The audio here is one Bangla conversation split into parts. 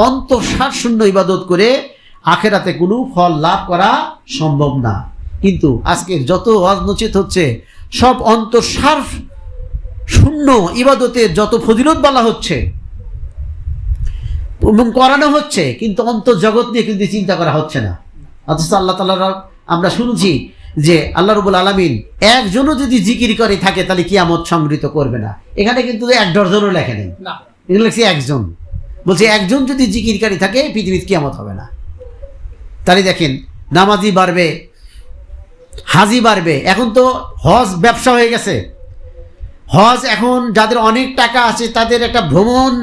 অন্তঃসার শূন্য ইবাদত করে আখেরাতে কোনো ফল লাভ করা সম্ভব না। কিন্তু আজকের যত ওয়াজ নচিত হচ্ছে সব অন্তঃসার শূন্য ইবাদতের যত ফজিলত বলা হচ্ছে এবং করানো হচ্ছে, কিন্তু অন্তর্জগৎ নিয়ে কিন্তু চিন্তা করা হচ্ছে না। অথচ আল্লাহ তাআলা আমরা শুনছি যে আল্লাহ রাব্বুল আলামিন একজনও যদি জিকির করে থাকে তাহলে কিয়ামত সংগৃহীত করবে না। এখানে কিন্তু 1 ডজনও লেখে নেই, এগুলো লেখছে একজন। বলছে একজন যদি জিকিরকারী থাকে পৃথিবীতে কিয়ামত হবে না। তাহলে দেখেন নামাজি বাড়বে, হাজি বাড়বে। এখন তো হজ ব্যবসা হয়ে গেছে। হজ এখন যাদের অনেক টাকা আছে তাদের একটা ভ্রমণ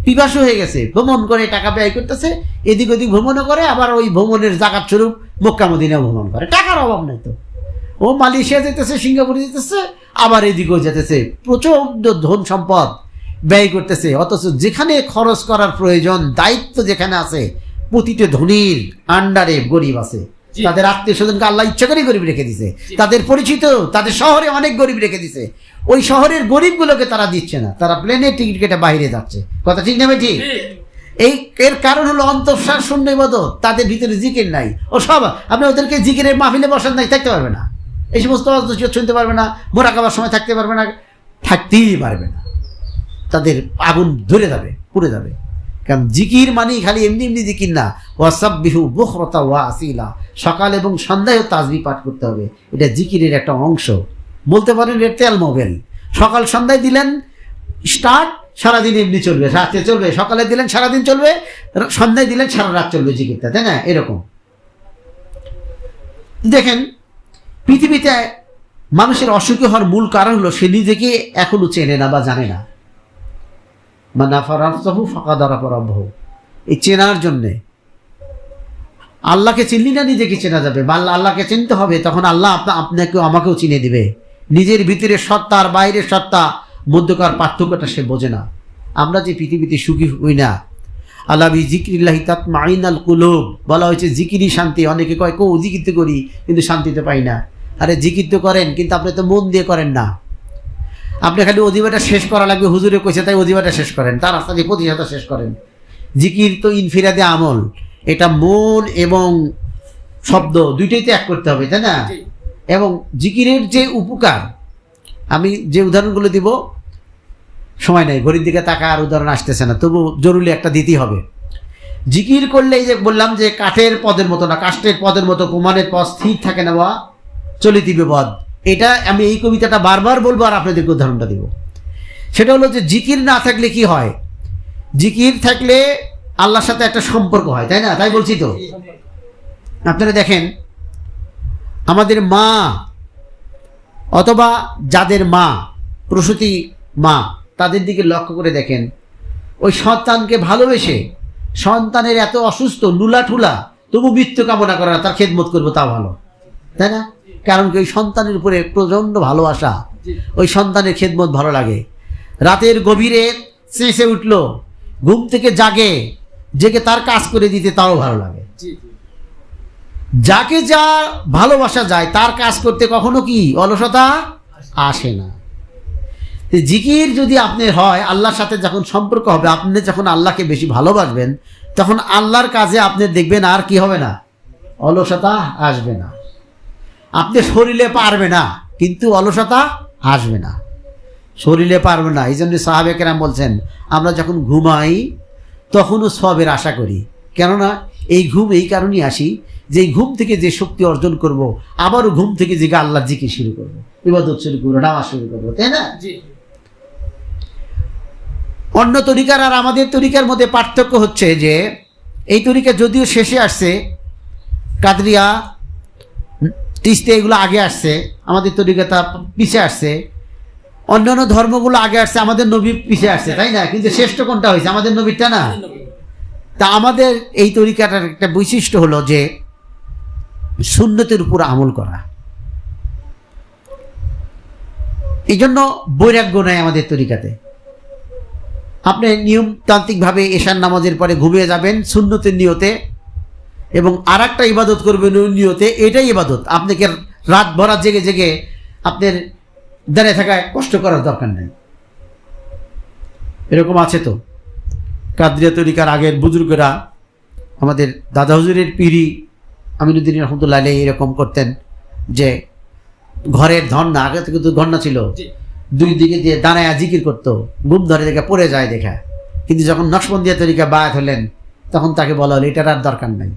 পিপাসু হয়ে গেছে, ভ্রমণ করে টাকা ব্যয় করতেছে, এদিক ওদিক ভ্রমণও করে, আবার ওই ভ্রমণের জাকাত স্বরূপ মক্কা মদিনাও ভ্রমণ করে। টাকার অভাব নাই তো, ও মালয়েশিয়া যেতেছে, সিঙ্গাপুরে যেতেছে, আবার এদিকেও যেতেছে, প্রচণ্ড ধন সম্পদ ব্যয় করতেছে। অথচ যেখানে খরচ করার প্রয়োজন, দায়িত্ব যেখানে আছে, প্রতিটা ধনীর আন্ডারে গরিব আছে। তাদের আত্মীয় স্বজনকে আল্লাহ ইচ্ছা করে গরিব রেখে দিছে, তাদের পরিচিত তাদের শহরে অনেক গরিব রেখে দিছে। ওই শহরের গরিবগুলোকে তারা দিচ্ছে না, তারা প্লেনের টিকিট কেটে বাইরে যাচ্ছে। কথা ঠিক না ঠিক? এর কারণ হলো অন্তঃসার শূন্য ইবাদত, তাদের ভিতরে জিকির নাই। ও সব আপনি ওদেরকে জিকিরের মাহফিলে বসান নাই, থাকতে পারবে না। এই সমস্ত শুনতে পারবে না, মোরাকাবার সময় থাকতে পারবে না, থাকতেই পারবে না। তাদের আগুন ধরে যাবে, পুড়ে যাবে। কারণ জিকির মানে খালি এমনি এমনি জিকির না। ওয়াসাব্বিহু বুকরাতা ওয়া আসিলা, সকাল এবং সন্ধ্যায় তাসবিহ পাঠ করতে হবে। এটা জিকিরের একটা অংশ। বলতে পারেন এর তেল মোবাইল, সকাল সন্ধ্যায় দিলেন স্টার্ট, সারাদিন এমনি চলবে, রাতে চলবে, সকালে দিলেন সারাদিন চলবে, সন্ধ্যায় দিলেন সারা রাত চলবে জিকিরটা, তাই না? এরকম দেখেন পৃথিবীতে মানুষের অসুখী হওয়ার মূল কারণ হলো সে নিজেকে এখনো চেনে না বা জানে না। এই চেনার জন্যে আল্লাহকে চিনলি না নিজেকে চেনা যাবে, বা আল্লাহকে চিনতে হবে, তখন আল্লাহ আপনাকেও আমাকেও চিনে দিবে। নিজের ভিতরে সত্তা আর বাইরের সত্তা মধ্যকার পার্থক্যটা সে বোঝে না। আমরা যে পৃথিবীতে সুখী হই না, আল্লাহ বিযিকরিল্লাহি তাতমাইন্নাল কুলুব, বলা হয়েছে জিকিরই শান্তি। অনেকে কয় কো জিকির তো করি কিন্তু শান্তিতে পাই না। আরে জিকির তো করেন, কিন্তু আপনি তো মন দিয়ে করেন না। আপনি খালি অজিবাটা শেষ করা লাগবে, হুজুরে কইছে তাই অজিবাটা শেষ করেন, তার রাস্তা দিয়ে প্রতিশত শেষ করেন। জিকির তো ইনফিরাদে আমল, এটা মন এবং শব্দ দুইটাই ত্যাগ করতে হবে, তাই না? এবং জিকিরের যে উপকার, আমি যে উদাহরণগুলো দিব, সময় নাই, ঘড়ির দিকে তাকা আর উদাহরণ আসতেছে না, তবু জরুরি একটা দিতেই হবে। জিকির করলে এই যে বললাম যে কাঠের পদের মতো না, কাষ্ঠের পদের মতো প্রমাণের পথ স্থির থাকে না বা চলিতিবে বদ। এটা আমি এই কবিতাটা বারবার বলবো আর আপনাদেরকে উদাহরণটা দিব। সেটা হলো যে জিকির না থাকলে কি হয়? জিকির থাকলে আল্লাহর সাথে একটা সম্পর্ক হয়, তাই না? তাই বলছি তো। আপনারা দেখেন আমাদের মা অথবা যাদের মা প্রসূতি মা, তাদের দিকে লক্ষ্য করে দেখেন, ওই সন্তানকে ভালোবেসে, সন্তানের এত অসুস্থ নুলাঠুলা তবু মৃত্যু কামনা করে না, তার খেদমত করবো, তা ভালো, তাই না? কারণ কি ওই সন্তানের উপরে প্রচণ্ড ভালোবাসা, ওই সন্তানের খেদমত ভালো লাগে। রাতের গভীরে চেঁচে উঠলো, ঘুম থেকে জেগে তার কাজ করে দিতে তাও ভালো লাগে। যাকে যা ভালোবাসা যায় তার কাজ করতে কখনো কি অলসতা আসে না। জিকির যদি আপনার হয়, আল্লাহর সাথে যখন সম্পর্ক হবে, আপনি যখন আল্লাহকে বেশি ভালোবাসবেন, তখন আল্লাহর কাজে আপনি দেখবেন আর কি হবে না, অলসতা আসবে না। আপনি শরীরে পারবে না কিন্তু অলসতা আসবে না, শরীরে পারবে না। এই জন্য সাহাবে কেরাম বলছেন, আমরা যখন ঘুমাই তখনও সওয়াবের আশা করি। কেননা এই ঘুম এই কারণেই আসি যে এই ঘুম থেকে যে শক্তি অর্জন করব, আবারও ঘুম থেকে জেগে আল্লাহ জিকির শুরু করবো, ইবাদত শুরু করবো, নামাজ শুরু করবো, তাই না? অন্য তরিকার আর আমাদের তরিকার মধ্যে পার্থক্য হচ্ছে যে এই তরিকা যদিও শেষে আসছে, কাদরিয়া তিস্তে এগুলো আগে আসছে, আমাদের তরিকাটা পিছিয়ে আসছে। অন্যান্য ধর্মগুলো আগে আসছে, আমাদের নবী পিছিয়ে আসছে, তাই না? কিন্তু শ্রেষ্ঠ কোনটা হয়েছে? আমাদের নবীটা না? তা আমাদের এই তরিকাটার একটা বৈশিষ্ট্য হলো যে সুন্নতের উপর আমল করা। এই জন্য বৈরাগ্য নাই আমাদের তরিকাতে। আপনি নিয়মতান্ত্রিকভাবে এশার নামাজের পরে ঘুমিয়ে যাবেন সুন্নতের নিয়তে, এবং আর একটা ইবাদত করবেন ওই নিয়তে, এটাই ইবাদত। আপনাকে রাত ভরা জেগে আপনার দাঁড়িয়ে থাকা কষ্ট করার দরকার নেই। এরকম আছে তো, কাদরিয়া তরিকার আগের বুজুর্গরা, আমাদের দাদা হুজুরের পীরি আমিনুদ্দিন রহমতুল্লাহ আলাইহি এরকম করতেন যে ঘরের ধর্না, আগে থেকে তো ধর্না ছিল, দুই দিকে দিয়ে দাঁড়ায় জিকির করতো, ঘুম ধরে দেখে পড়ে যায় দেখা। কিন্তু যখন নকশবন্দিয়া তরিকা বায়াত হলেন তখন তাকে বলা হলো এটার আর দরকার নাই।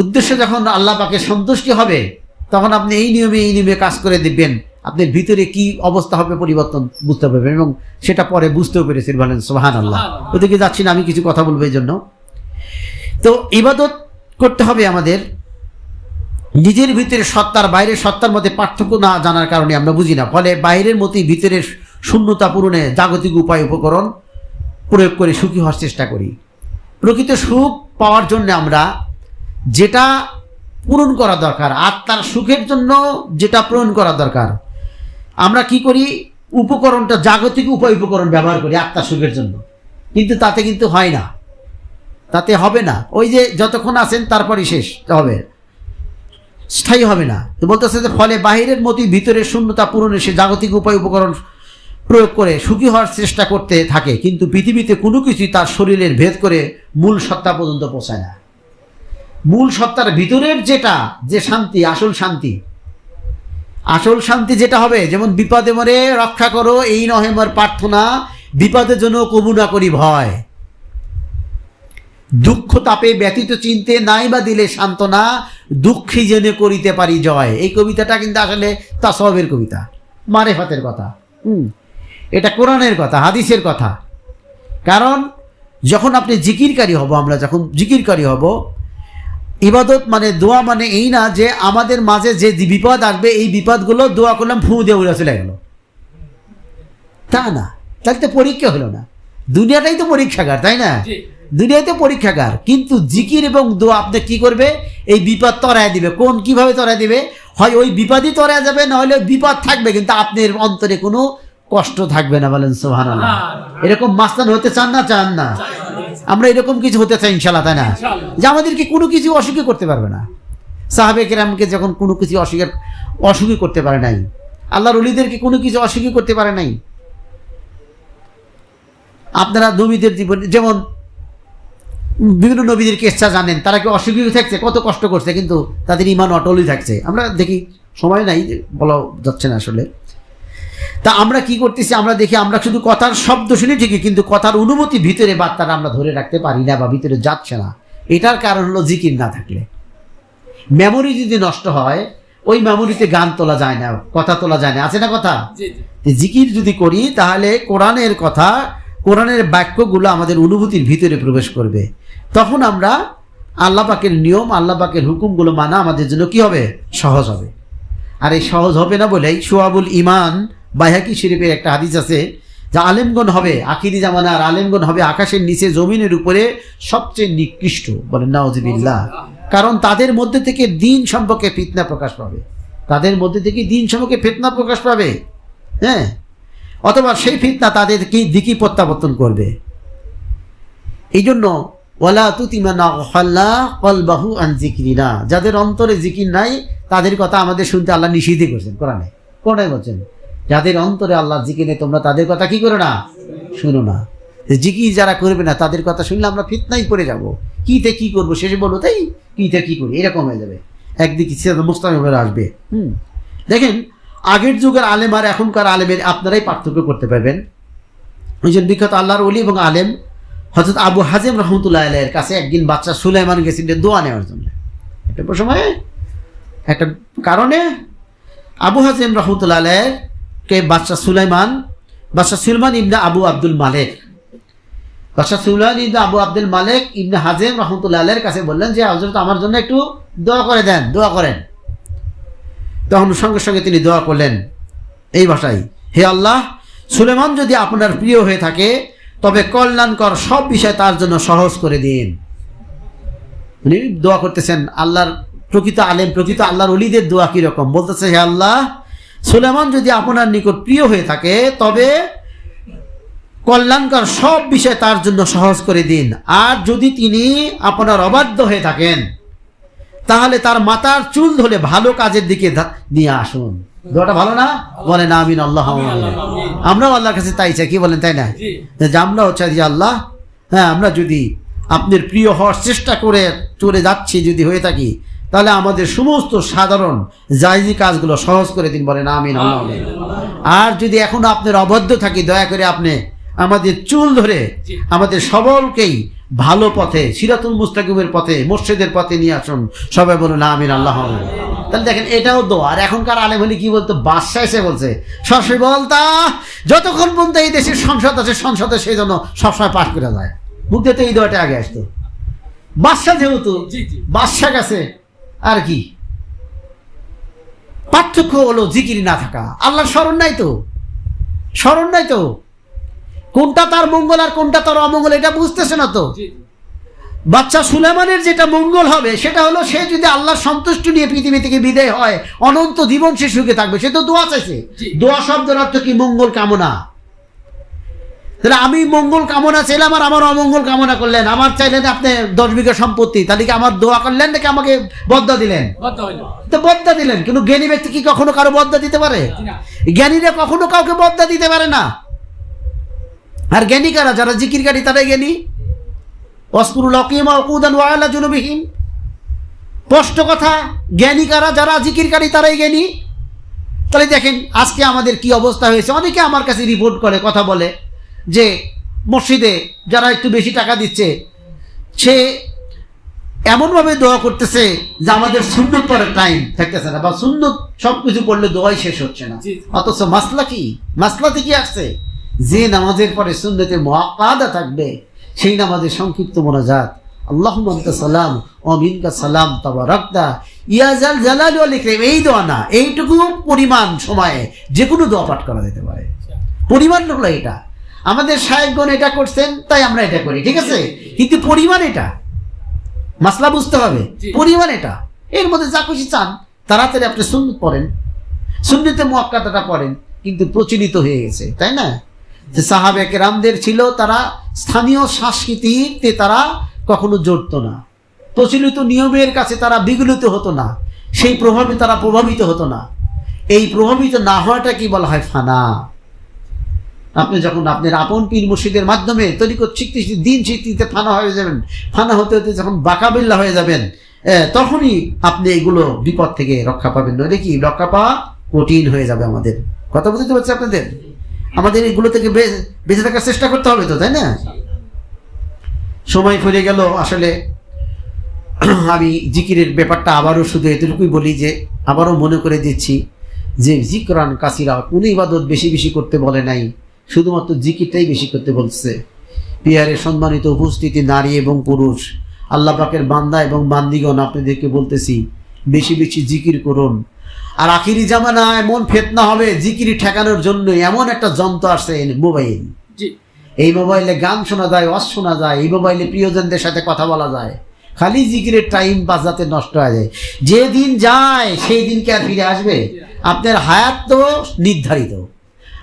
উদ্দেশ্য যখন আল্লাহ পাকে সন্তুষ্টি হবে তখন আপনি এই নিয়মে কাজ করে দিবেন, আপনার ভিতরে কি অবস্থা হবে পরিবর্তন বুঝতে পারবেন, এবং সেটা পরে বুঝতেও পেরেছেন। বলেন সুবহানাল্লাহ। ওদিকে যাচ্ছি না, আমি কিছু কথা বলবো এই জন্য। তো ইবাদত করতে হবে আমাদের নিজের ভিতরে সত্তার বাইরের সত্তার মধ্যে পার্থক্য না জানার কারণে আমরা বুঝি না, ফলে বাইরের মতোই ভিতরের শূন্যতা পূরণে জাগতিক উপায় উপকরণ প্রয়োগ করে সুখী হওয়ার চেষ্টা করি। প্রকৃত সুখ পাওয়ার জন্য আমরা যেটা পূরণ করা দরকার, আত্মার সুখের জন্য যেটা পূরণ করা দরকার, আমরা কি করি, উপকরণটা জাগতিক উপায় উপকরণ ব্যবহার করি আত্মার সুখের জন্য, কিন্তু তাতে কিন্তু হয় না, তাতে হবে না। ওই যে যতক্ষণ আছেন তারপরই শেষ হবে, স্থায়ী হবে না। তো বলতেছে যে ফলে বাহিরের মতোই ভিতরের শূন্যতা পূরণে সে জাগতিক উপায় উপকরণ প্রয়োগ করে সুখী হওয়ার চেষ্টা করতে থাকে, কিন্তু পৃথিবীতে কোনো কিছুই তার শরীরের ভেদ করে মূল সত্তা পর্যন্ত পৌঁছায় না। মূল সত্তার ভিতরের যেটা যে শান্তি, আসল শান্তি যেটা হবে, যেমন বিপদে মরে রক্ষা করো এই নহে মোর প্রার্থনা, বিপদের জন্য কবু না করি ভয়, দুঃখ তাপে ব্যতীত চিনতে নাই বা দিলে সান্ত্বনা, দুঃখী জেনে করিতে পারি জয়। এই কবিতাটা কিন্তু আসলে তাসওয়ুফের কবিতা, মারেফাতের কথা, এটা কোরআনের কথা, হাদিসের কথা। কারণ যখন আপনি জিকিরকারী হব, আমরা যখন জিকিরকারী হব, ইবাদত মানে দোয়া মানে এই না যে আমাদের মাঝে যে বিপদ আসবে এই বিপদগুলো দোয়া করলাম ফু দিয়ে উড়ে চলে গেল, তা না। তাহলে তো পরীক্ষা হলো না, দুনিয়াটাই তো পরীক্ষাগার, তাই না? দুনিয়ায় তো পরীক্ষাগার। কিন্তু জিকির এবং দোয়া আপনি কি করবে, এই বিপদ তরায় দিবে। কোন কিভাবে তরায় দিবে? হয় ওই বিপদই তরায় যাবে, না হলে বিপদ থাকবে কিন্তু আপনার অন্তরে কোনো কষ্ট থাকবে না। বলেন সুবহানাল্লাহ। এরকম মাস্তান হতে চান না? আমরা এরকম কিছু হতে চাই ইনশাআল্লাহ, তাই না? যে আমাদেরকে কোনো কিছু অস্বীকার করতে পারবে না। সাহাবে কেরামকে যখন কোনো কিছু অস্বীকার করতে পারে নাই, আল্লাহর ওলিদেরকে কোনো কিছু অস্বীকার করতে পারে নাই। আপনারা নবীদের জীবন, যেমন বিভিন্ন নবীদের কেচ্ছা জানেন, তারা কি অস্বীকার থাকছে, কত কষ্ট করছে, কিন্তু তাদের ঈমান অটলই থাকছে। আমরা দেখি, সময় নাই, বলা যাচ্ছে না আসলে। তা আমরা কি করতেছি, আমরা দেখি, আমরা শুধু কথার শব্দ শুনি ঠিকই, কিন্তু কথার অনুভূতি ভিতরে বার্তাটা আমরা ধরে রাখতে পারি না বা ভিতরে যাচ্ছে না। এটার কারণ হলো জিকির না থাকলে। মেমোরি যদি নষ্ট হয়, ওই মেমোরিতে গান তোলা যায় না, কথা তোলা যায় না, আছে না কথা? জিকির যদি করি তাহলে কোরআনের কথা, কোরআনের বাক্যগুলো আমাদের অনুভূতির ভিতরে প্রবেশ করবে। তখন আমরা আল্লাহ পাকের নিয়ম, আল্লাহ পাকের হুকুমগুলো মানা আমাদের জন্য কি হবে, সহজ হবে। আর এই সহজ হবে না বলেই শুআবুল ঈমান বাইহাকি শরীফের একটা হাদিস আছে, যা আলেমগণ হবে আখিরি জামানার আলেমগণ হবে আকাশের নিচে জমিনের উপরে সবচেয়ে নিকৃষ্ট। বলেন নাউযুবিল্লাহ। কারণ তাদের মধ্যে থেকে দিন সম্পর্কে ফিতনা প্রকাশ পাবে, তাদের মধ্যে থেকে দিন সম্পর্কে ফিতনা প্রকাশ পাবে, হ্যাঁ, অথবা সেই ফিতনা তাদেরকে দিকি প্রত্যাবর্তন করবে। এই জন্য ওয়ালা তুতিমান আগফাল্লা কলবাহু আন যিকরিনা, যাদের অন্তরে জিকির নাই তাদের কথা আমাদের শুনতে আল্লাহ নিষিদ্ধ করেছেন কোরআনে বলছেন, যাদের অন্তরে আল্লাহ জিকির নেই তোমরা তাদের কথা কি করো না, শুনো না। জিকির যারা করবে না তাদের কথা শুনলে আমরা ফিতনায় পড়ে যাব, কিতে কি করবো, শেষে বলবো তাই কিতে কি করি, এরকম হয়ে যাবে। একদিকে মুস্তামি হয়ে আসবে। দেখেন আগের যুগের আলেম আর এখনকার আলেমের আপনারাই পার্থক্য করতে পারবেন। ওই জন্য বিখ্যাত আল্লাহর ওলি এবং আলেম হযরত আবু হাজেম রহমতুল্লাহ আলাইহির কাছে একদিন বাচ্চা সুলাইমান গেছিলেন দোয়া নেওয়ার জন্য। একটা সময়ে একটা কারণে আবু হাজেম রহমতুল্লাহ আলাইহিকে বাচ্চা সুলাইমান ইবনে আবু আব্দুল মালেক, আবু আব্দুল মালেক ইবনে হাজেম রহমতুল্লাহ আলাইহির কাছে বললেন যে হযরত আমার জন্য একটু দোয়া করে দেন, দোয়া করেন। তখন সঙ্গে সঙ্গে তিনি দোয়া করলেন এই ভাষায়, হে আল্লাহ, সুলেমান যদি আপনার প্রিয় হয়ে থাকে তবে কল্যাণকর সব বিষয় তার জন্য সহজ করে দিন। উনি দোয়া করতেছেন, আল্লাহর প্রকৃত আলেম, প্রকৃত আল্লাহর ওলিদের দোয়া কিরকম, বলতেছে হে আল্লাহ, সুলেমান যদি আপনার নিকট প্রিয় হয়ে থাকে তবে কল্যাণকর সব বিষয় তার জন্য সহজ করে দিন। আর যদি তিনি আপনার অবাধ্য হয়ে থাকেন তাহলে তার মাথার চুল ধরে ভালো কাজের দিকে নিয়ে আসুন। দোয়াটা ভালো না? বলেন আমিন, আল্লাহ আমরাও আল্লাহর কাছে তাই চাই, কি বলেন তাই না? যে আমরাও চাই যে আল্লাহ, হ্যাঁ আমরা যদি আপনার প্রিয় হওয়ার চেষ্টা করে চলে যাচ্ছি, যদি হয়ে থাকি, তাহলে আমাদের সমস্ত সাধারণ জায়েজি কাজগুলো সহজ করে দিন, বলেন আমিন আল্লাহ। আর যদি এখনো আপনার অবদ্ধ থাকি, দয়া করে আপনি আমাদের চুল ধরে আমাদের সকলকেই ভালো পথে, সিরাতুল মুস্তাকিমের পথে, মসজিদের পথে নিয়ে আসুন। সবাই বলুন আমিন আল্লাহ। তাহলে দেখেন এটাও দোয়া। আর এখনকার আলেম হলে কি বলতো, বাদশাহ এসে বলছে সবসময় বলতা যতক্ষণ পর্যন্ত এই দেশের সংসদ আছে, সংসদে সেই জন্য সবসময় পাঠ করে যায়। মুখ দিয়ে তো এই দোয়াটা আগে আসতো। বাদশাহ যেহেতু বাদশাহ কাছে আর কি পার্থক্য হলো জিকির না থাকা, আল্লাহর স্মরণ নাই তো, স্মরণ নাই তো, কোনটা তার মঙ্গল আর কোনটা তার অমঙ্গল এটা বুঝতেছে না তো। বাচ্চা সুলেমানের যেটা মঙ্গল হবে সেটা হলো সে যদি আল্লাহর সন্তুষ্টি নিয়ে পৃথিবী থেকে বিদায় হয়, অনন্ত জীবন সে সুখে থাকবে। সে তো দোয়া চাইছে। দোয়া শব্দের অর্থ কি? মঙ্গল কামনা। তাহলে আমি মঙ্গল কামনা চাইলাম আর আমার অমঙ্গল কামনা করলেন। আমার চাইলেন আপনি 10 বিঘা সম্পত্তি, তাহলে কি আমার দোয়া করলেন নাকি আমাকে বদ্দা দিলেন? তো বদ্দা দিলেন। কিন্তু জ্ঞানী ব্যক্তি কি কখনো কারো বদ্দা দিতে পারে? জ্ঞানীরা কখনো কাউকে বদ্দা দিতে পারে না। আর জ্ঞানী কারা? যারা জিকিরকারী তারাই জ্ঞানী। স্পষ্ট কথা, জ্ঞানী কারা? যারা জিকিরকারী তারাই জ্ঞানী। তাহলে দেখেন আজকে আমাদের কি অবস্থা হয়েছে। অনেকে আমার কাছে রিপোর্ট করে, কথা বলে যে মসজিদে যারা একটু বেশি টাকা দিচ্ছে সে এমনভাবে দোয়া করতেছে যে আমাদের সুন্নত পড়ার টাইম থাকতেছে না, বা সুন্নত সবকিছু পড়লে দোয়াই শেষ হচ্ছে না। অথচ মাসলা কি? মাসলাতে কি আসছে? যে নামাজের পরে সুন্নতে মুআক্কাদা থাকবে সেই নামাজের সংক্ষিপ্ত মোনাজাত, আল্লাহুম্মা আনতা সালাম ওয়া মিনকা সালাম তাবারাকতা ইয়া জাল জালালি ওয়াল ইকরাম, এই দোয়া না, এইটুকু পরিমাণ সময়ে যে কোনো দোয়া পাঠ করা যেতে পারে। পরিমাণ হলো এটা। আমাদের শায়েখগণ এটা করছেন তাই আমরা এটা করি, ঠিক আছে, কিন্তু পরিমাণ এটা, মাসলা বুঝতে হবে, পরিমাণ এটা। এর মধ্যে যা খুশি চান তাড়াতাড়ি আপনি সুন্নত পড়েন, সুন্নতে মুআক্কাদাটা পড়েন, কিন্তু প্রচলিত হয়ে গেছে, তাই না? যে সাহাবে কেরামদের ছিল, তারা স্থানীয় সংস্কৃতিতে তারা কখনো জড়তো না, প্রচলিত নিয়মের কাছে তারা বিগলিত হতো না, সেই প্রভাবে তারা প্রভাবিত হতো না। এই প্রভাবিত না হওয়াটা কি বলা হয়? ফানা। আপনি যখন আপনার আপন পীর মুর্শিদের মাধ্যমে তরিকত শিখতে শিখতে দিন শিখতে ফানা হয়ে যাবেন, ফানা হতে হতে যখন বাকাবিল্লা হয়ে যাবেন, তখনই আপনি এগুলো বিপদ থেকে রক্ষা পাবেন। নইলে কি রক্ষা পাওয়া কঠিন হয়ে যাবে। আমাদের কথা বুঝতে পারছি আপনাদের? আমাদের এগুলো থেকে বেঁচে থাকার চেষ্টা করতে হবে তো, তাই না? সময় ফুরে গেল। আসলে আমি জিকিরের ব্যাপারটা আবারও শুধু এতটুকুই বলি যে আবারও মনে করে দিচ্ছি যে জিকরান কাসিরা, কোনো ইবাদত বেশি বেশি করতে বলে নাই, শুধুমাত্র জিকিরটাই বেশি করতে বলছে। পিয়ারের সম্মানিত উপস্থিতি নারী এবং পুরুষ, আল্লাহ পাকের বান্দা এবং বান্দিগণ, আপনাদেরকে বলতেছি বেশি বেশি জিকির করুন। আর আখিরি জামানা এমন ফিতনা হবে জিকির ঠেকানোর জন্য, এমন একটা যন্ত্র আসছে মোবাইল। এই মোবাইলে গান শোনা যায়, ওয়াজ শোনা যায়, এই মোবাইলে প্রিয়জনদের সাথে কথা বলা যায়, খালি জিকিরের টাইম বাজাতে নষ্ট হয়ে যায়। যে দিন যায় সেই দিন কি আর ফিরে আসবে? আপনার হায়াত তো নির্ধারিত,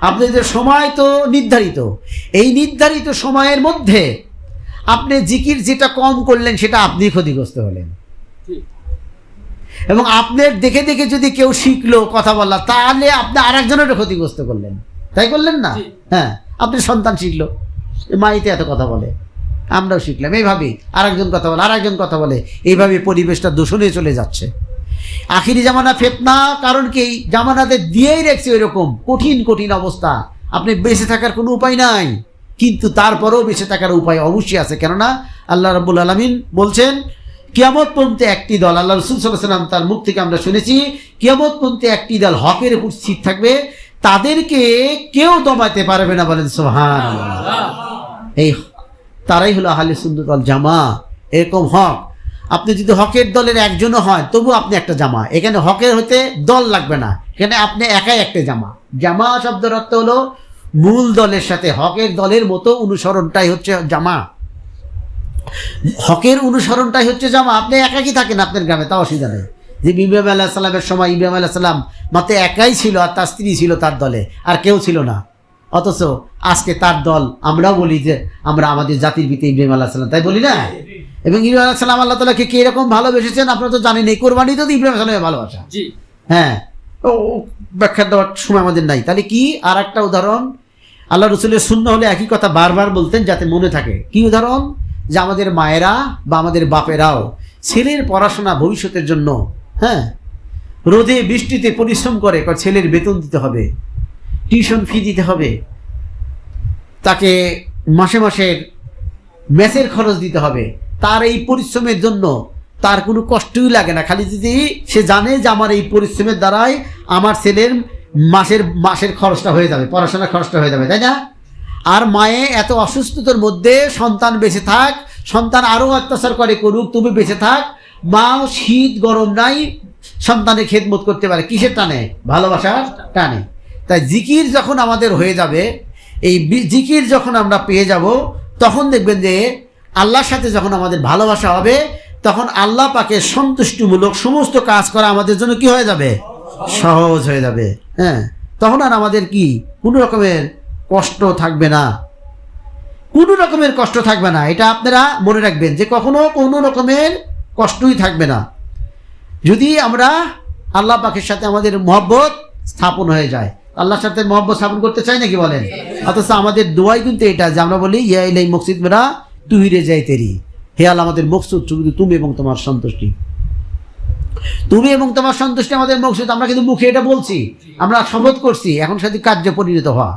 আপনাদের সময় তো নির্ধারিত। এই নির্ধারিত সময়ের মধ্যে আপনি জিকির যেটা কম করলেন সেটা আপনি ক্ষতিগ্রস্ত হলেন। এবং আপনার দেখে দেখে যদি কেউ শিখলো কথা বলা, তাহলে আপনি আরেকজনের ক্ষতিগ্রস্ত করলেন, তাই করলেন না? হ্যাঁ, আপনার সন্তান শিখলো, মাইতে এত কথা বলে, আমরাও শিখলাম, এইভাবেই আরেকজন কথা বলে, আরেকজন কথা বলে, এইভাবে পরিবেশটা দূষণে চলে যাচ্ছে। আখিরি জামানা ফিতনা, কারণ কি জামানাতে দিয়েই রেখেছে ওইরকম কঠিন কঠিন অবস্থা। আপনি বেঁচে থাকার কোনো উপায় নাই, কিন্তু তারপরেও বেঁচে থাকার উপায় অবশ্যই আছে। কেননা আল্লাহ রাব্বুল আলামিন বলছেন কিয়ামত পর্যন্ত একটি দল, আল্লাহ রাসূল সাল্লাল্লাহু আলাইহি ওয়াসাল্লাম তার মুখ থেকে আমরা শুনেছি, কিয়ামত পর্যন্ত একটি দল হকের উপর স্থির থাকবে, তাদেরকে কেউ দমাতে পারবে না। বলেন সুবহানাল্লাহ। এই তারাই হলো আহলে সুন্নাত ওয়াল জামাত। এরকম হক, আপনি যদি হকের দলের একজনও হয় তবু আপনি একটা জামা। এখানে হকের হতে দল লাগবে না, এখানে আপনি একাই একটা জামা। জামা শব্দের অর্থ হলো মূল দলের সাথে হকের দলের মতো অনুসরণটাই হচ্ছে জামা। হকের অনুসরণটাই হচ্ছে জামা। আপনি একাকি থাকেন আপনার গ্রামে, তাও অসুবিধা নেই। যে ইব্রাহিম আলাইহিস সালামের সময় ইব্রাহিম আলাইহিস সালাম মাত্র একাই ছিল, আর তার স্ত্রী ছিল তার দলে, আর কেউ ছিল না। অথচ আজকে তার দল, আমরাও বলি যে আমরা আমাদের জাতির পিতা ইব্রাহিম আলাইহিস সালাম, তাই বলি না? এবং ইব্রাহিম আলাইহিস সালাম আল্লাহ তাআলাকে কিরকম ভালোবেসেছেন আপনারা তো জানেন। এই কোরবানি তো ইব্রাহিম আলাইহিস সালামের ভালোবাসা। হ্যাঁ, ব্যাখ্যা দেওয়ার সময় আমাদের নাই। তাহলে কি আর একটা উদাহরণ, আল্লাহ রসুলের সুন্নাহ হলে একই কথা বারবার বলতেন যাতে মনে থাকে। কি উদাহরণ? যে আমাদের মায়েরা বা আমাদের বাপেরাও ছেলের পড়াশোনা ভবিষ্যতের জন্য, হ্যাঁ, রোদে বৃষ্টিতে পরিশ্রম করে, ছেলের বেতন দিতে হবে, টিউশন ফি দিতে হবে, তাকে মাসে মাসের মেসের খরচ দিতে হবে। তার এই পরিশ্রমের জন্য তার কোনো কষ্টই লাগে না, খালি যদি সে জানে যে আমার এই পরিশ্রমের দ্বারাই আমার ছেলের মাসের খরচটা হয়ে যাবে, পড়াশোনার খরচটা হয়ে যাবে, তাই না? আর মায়ে এত অসুস্থতার মধ্যে সন্তান বেঁচে থাক, সন্তান আরও অত্যাচার করুক, তুমি বেঁচে থাক, মাও শীত গরম নাই সন্তানের খেদমত করতে পারে। কিসের টানে? ভালোবাসার টানে। তাই জিকির যখন আমাদের হয়ে যাবে, এই জিকির যখন আমরা পেয়ে যাব, তখন দেখবেন যে আল্লাহর সাথে যখন আমাদের ভালোবাসা হবে, তখন আল্লাহ পাকের সন্তুষ্টিমূলক সমস্ত কাজ করা আমাদের জন্য কি হয়ে যাবে? সহজ হয়ে যাবে। হ্যাঁ, তখন আর আমাদের কি কোনো রকমের কষ্ট থাকবে না, কোনো রকমের কষ্ট থাকবে না। এটা আপনারা মনে রাখবেন যে কখনো কোনো রকমের কষ্টই থাকবে না যদি আমরা আল্লাহ পাকের সাথে আমাদের মহব্বত স্থাপন হয়ে যায়। আল্লাহর সাথে মহব্বত স্থাপন করতে চাই নাকি বলেন? অথচ আমাদের দোয়াই কিন্তু এটা যে আমরা বলি ইয়া ইলাই মকসিদ মেরা তুই রে যাই তেরি, হে আল্লাহ আমাদের মকসুদ শুধু তুমি এবং তোমার সন্তুষ্টি, তুমি এবং তোমার সন্তুষ্টি আমাদের মকসুদ। আমরা কিন্তু মুখে এটা বলছি, আমরা শপথ করছি, এখন সাথে কার্যে পরিণত হওয়া।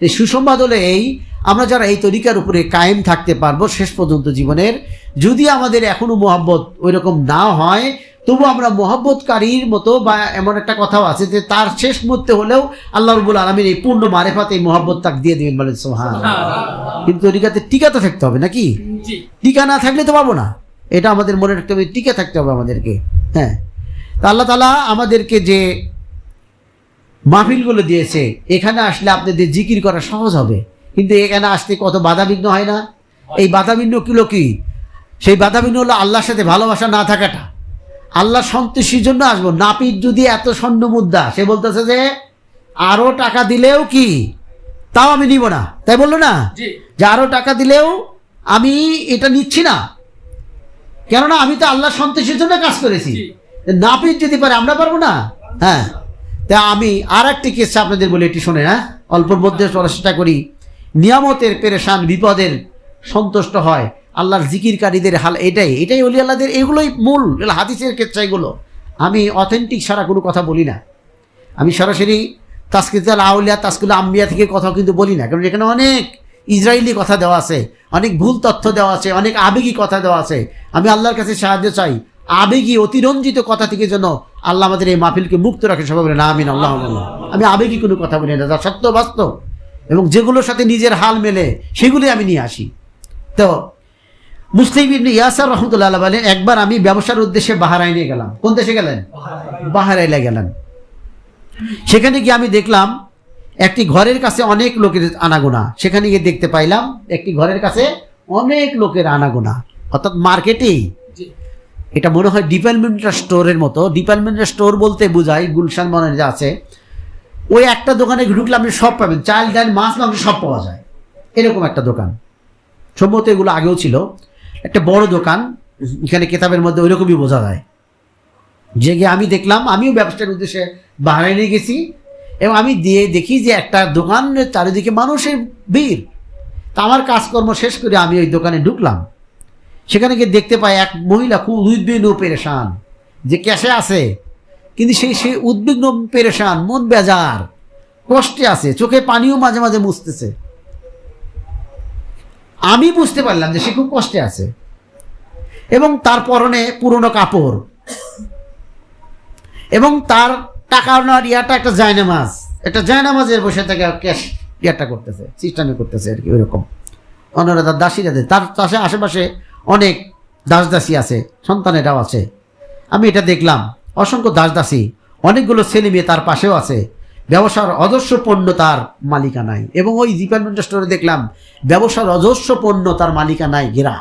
এই সুসংবাদ হলে এই আমরা যারা এই তরিকার উপরে কায়েম থাকতে পারবো শেষ পর্যন্ত জীবনের, যদি আমাদের এখনো মহব্বত ওই রকম না হয়, তবু আমরা মহব্বতকারীর মতো, বা এমন একটা কথাও আছে যে তার শেষ মুহূর্তে হলেও আল্লাহ রাব্বুল আলামিন এই পূর্ণ মারেফাতে এই মহব্বত তাকে দিয়ে দেবেন, বলেন সুবহানাল্লাহ। কিন্তু তরিকাতে টিকা তো থাকতে হবে নাকি? টিকা না থাকলে তো পাবো না, এটা আমাদের মনে রাখতে হবে, টিকে থাকতে হবে আমাদেরকে। হ্যাঁ, তা আল্লাহ তাআলা আমাদেরকে যে মাহফিলগুলো দিয়েছে, এখানে আসলে আপনাদের জিকির করা সহজ হবে। কিন্তু এখানে আসতে কত বাধাবিঘ্ন হয় না? এই বাধাবিঘ্নগুলো কি? সেই বাধাবিঘ্ন হলো আল্লাহর সাথে ভালোবাসা না থাকাটা। আল্লাহ সন্তুষ্টির জন্য আসবো। নাপিত যদি এত স্বর্ণ মুদ্রা, সে বলতেছে যে আরো টাকা দিলেও কি তাও আমি নিব না, তাই বললো না? যে আরো টাকা দিলেও আমি এটা নিচ্ছি না, কেননা আমি তো আল্লাহ সন্তুষ্টির জন্য কাজ করেছি। নাপিত যদি পারে, আমরা পারবো না? হ্যাঁ, তা আমি আর একটি কেসটা আপনাদের বলে এটি শোনে, হ্যাঁ, অল্পর মধ্যে চেষ্টা করি। নিয়ামতের পেরেশান বিপদের সন্তুষ্ট হয় আল্লাহর জিকিরকারীদের হাল। এটাই ওলি আল্লাহদের, এগুলোই মূল হাদিসের ক্ষেত্রে। এগুলো আমি অথেন্টিক সারা কোনো কথা বলি না, আমি সরাসরি তাসকিতুল আউলিয়া তাসকিতুল আম্বিয়া থেকে কথা কিন্তু বলি না, কারণ এখানে অনেক ইসরায়েলি কথা দেওয়া আছে, অনেক ভুল তথ্য দেওয়া আছে, অনেক আবেগী কথা দেওয়া আছে। আমি আল্লাহর কাছে সাহায্য চাই আবেগী অতিরঞ্জিত কথা থেকে যেন আল্লাহ আমাদের এই মাহফিলকে মুক্ত রাখে। সবাই বলে না আমিন, আল্লাহ। আমি আবেগী কোনো কথা বলি না, যা সত্য বাস্তব এবং যেগুলোর সাথে নিজের হাল মেলে সেগুলি আমি নিয়ে আসি। তো মুসলিম ইবনে ইয়াসার রাহমাতুল্লাহ আলাইহি বলেন, একবার আমি ব্যবসার উদ্দেশ্যে বাহরাইনে গেলাম। কোন দেশে গেলেন? বাহরাইনে গেলেন। সেখানে গিয়ে আমি দেখলাম একটি ঘরের কাছে অনেক লোকের আনাগোনা। সেখানে গিয়ে দেখতে পাইলাম একটি ঘরের কাছে অনেক লোকের আনাগোনা, অর্থাৎ মার্কেটেই। এটা মনে হয় ডিপার্টমেন্টাল স্টোরের মতো। ডিপার্টমেন্টাল স্টোর বলতে বোঝায় গুলশান মনে যে আছে, ওই একটা দোকানে ঢুকলে আপনি সব পাবেন, চাল ডাল মাছ মাংস সব পাওয়া যায়, এরকম একটা দোকান। সম্ভবত এগুলো আগেও ছিল, একটা বড় দোকান। এখানে কেতাবের মধ্যে ওই রকমই বোঝা যায়। যে গিয়ে আমি দেখলাম, আমিও ব্যবসার উদ্দেশ্যে বাহরাইনে গেছি এবং আমি দেখি যে একটা দোকানের চারিদিকে মানুষের ভিড়। তা আমার কাজকর্ম শেষ করে আমি ওই দোকানে ঢুকলাম। সেখানে গিয়ে দেখতে পাই এক মহিলা খুব উদ্বিগ্ন পেরেশান, যে ক্যাশে আছে কিন্তু সেই উদ্বিগ্ন পেরেশান, মন বেজার, কষ্টে আছে, চোখে পানিও মাঝে মাঝে মুছতেছে। আমি বুঝতে পারলাম যে সে খুব কষ্টে আছে এবং তার পরনে পুরনো কাপড় এবং তার টাকা নেওয়ার ইয়াটা একটা জায়নামাজের বসে থেকে ক্যাশ ইয়াটা করতেছে, সিস্টেমে করতেছে আর কি। ওইরকম অন্যরা তার দাসীরা, তার পাশে আশেপাশে অনেক দাসদাসী আছে, সন্তানেরাও আছে। আমি এটা দেখলাম, অসংখ্য দাসদাসী, অনেকগুলো ছেলে মেয়ে তার পাশেও আছে। ব্যবসার অজস্র পণ্য তার মালিকানায়, এবং ওই ডিপার্টমেন্টাল স্টোরে দেখলাম ব্যবসার অজস্র পণ্য তার মালিকানায় ঘেরা।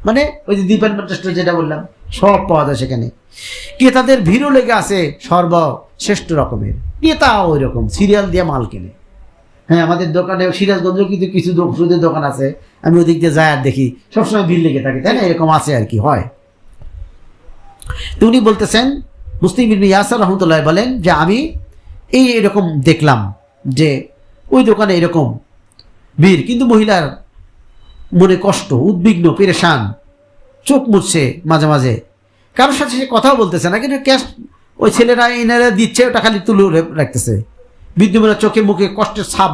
মানে ওই যে ডিপার্টমেন্টাল স্টোর যেটা বললাম, সব পাওয়া যায় সেখানে। ক্রেতাদের ভিড়ও লেগে আছে সর্বশ্রেষ্ঠ রকমের। ক্রেতাও ওই রকম সিরিয়াল দিয়ে মাল কেনে। হ্যাঁ, আমাদের দোকানে সিরাজগঞ্জেও কিন্তু কিছু ওষুধের দোকান আছে, আমি ওদিক দিয়ে যাই আর দেখি সবসময় ভিড় লেগে থাকে, তাই না? এরকম আছে আর কি হয়। তো উনি বলতেছেন, মুসলিম ইবনে ইয়াসার রাহমাতুল্লাহ বলেন যে আমি এরকম দেখলাম যে ওই দোকানে এরকম ভিড়, কিন্তু মহিলার মনে কষ্ট, উদ্বিগ্ন, পেরেশান, চোখ মুছছে মাঝে মাঝে, কারোর সাথে সে কথাও বলতেছে না, কিন্তু ক্যাশ ওই ছেলেরা এনারা দিচ্ছে, ওটা খালি তুলে রাখতেছে। বিদ্যুমের চোখে মুখে কষ্টের ছাপ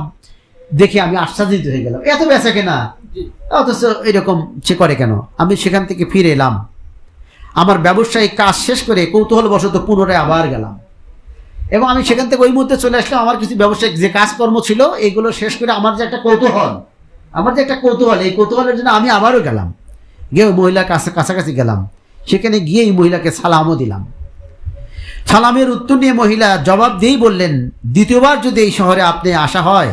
দেখে আমি আশ্চর্যিত হয়ে গেলাম, এত বেচা কেনা, অথচ এরকম সে করে কেন। আমি সেখান থেকে ফিরে এলাম, আমার ব্যবসায়িক কাজ শেষ করে কৌতূহলবশত পুনরায় আবার গেলাম, এবং আমি সেখান থেকে ওই মুহূর্তে চলে আসলাম। আমার কিছু ব্যবসায়িক যে কাজকর্ম ছিল এগুলো শেষ করে আমার যে একটা কৌতূহল, এই কৌতূহলের জন্য আমি আবারও গেলাম, গিয়ে ওই মহিলার কাছাকাছি গেলাম। সেখানে গিয়ে এই মহিলাকে সালামও দিলাম। সালামের উত্তর নিয়ে মহিলা জবাব দিয়েই বললেন, দ্বিতীয়বার যদি এই শহরে আপনি আসা হয়,